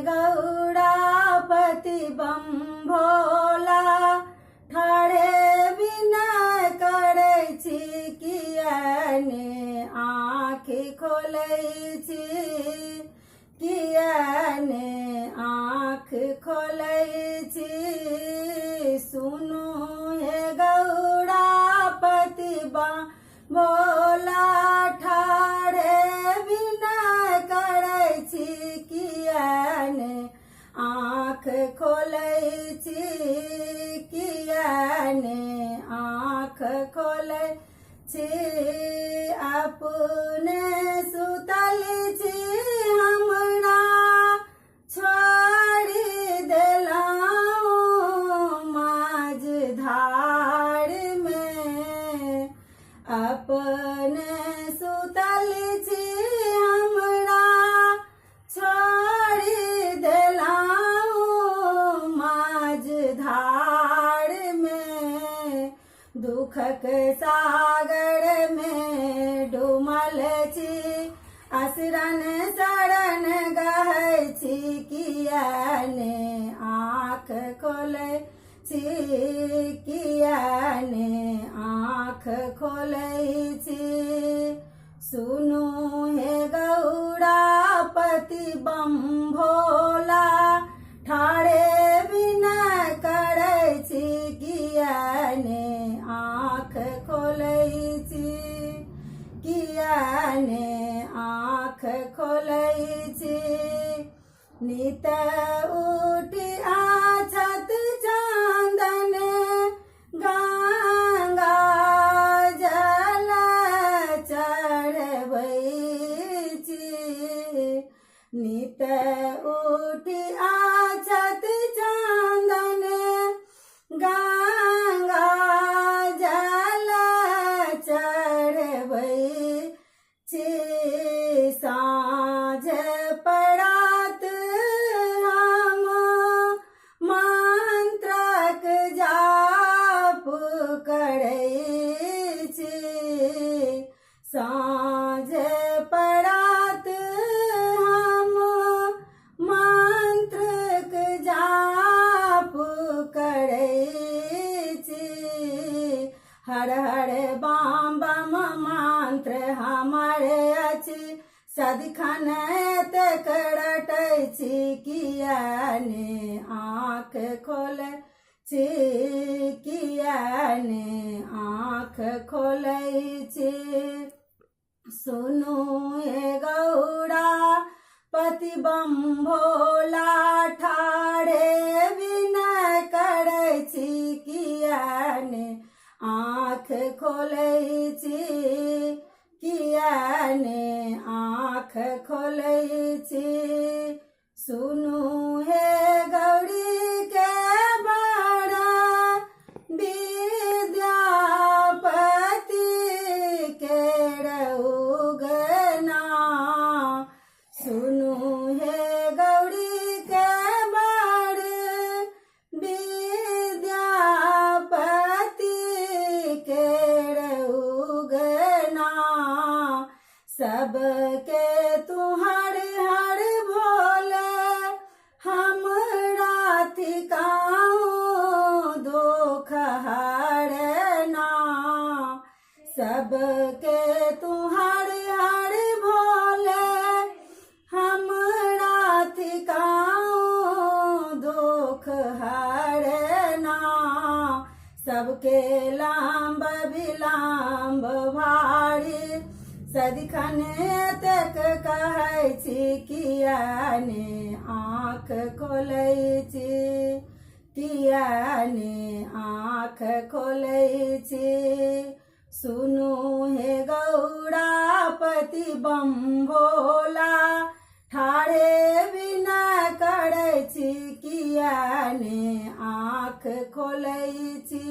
गौड़ापति बम भोला ठाढ़े विनय करै छी कियाने आँखि खोलै छी कियाने आँख खोलै छी सुनु हे गौड़ापति बम भोला ठाढ़े विनय करै छी कियाने आँख खोलै छी कियाने आँख खोलै छी अपने सुतल छी हमरा छोड़ि देलहुँ माझ धार में अपने सुतल छी हमरा छोड़ि देलहुँ माझ धार में दुखक सागर में डूमल छी असरन शरण गहै छी कियाने आँख खोलै छी कियाने आँख खोलै छी सुनु हे गौड़ापति बम भोला ठाढ़े विनय करै छी कियाने आँख खोलै छी कियाने आँख खोलै छी नित उठि आछत चांदन गंगा जल चढ़बै छी नित उठि आछत चांदन गंगा जल चढ़बै छी साँझ पड़ात हम मंत्रक जाप करै छी साँझ पड़ात हम मंत्रक जाप करै छी हर हर बम बम मंत्र हमर अछि सदिखन एतेक रटै छी कियाने आँख खोलै छी कियाने आँख खोलै छी सुनु हे गौड़ापति बम भोला ठाढ़े विनय करै छी कियाने आँख खोलै छी कियाने आँख खोलै छी सुनु हे गौरी के बड़ा विद्यापति के रउगना सुनु हे गौरी के बड़ विद्यापति के रउगना सबके तुहर हर भोले हमरा थिकाऊं दुख हरना सबके तुहर हर भोले हमरा थिकाऊं दुख हरना सबके लांब विलांब भारी सदिखन तक कहै छी कियाने आँख खोलै छी कियाने आँख खोलै छी सुनु हे गौड़ापति बम भोला ठाढ़े विनय करै छी कियाने आँख खोलै छी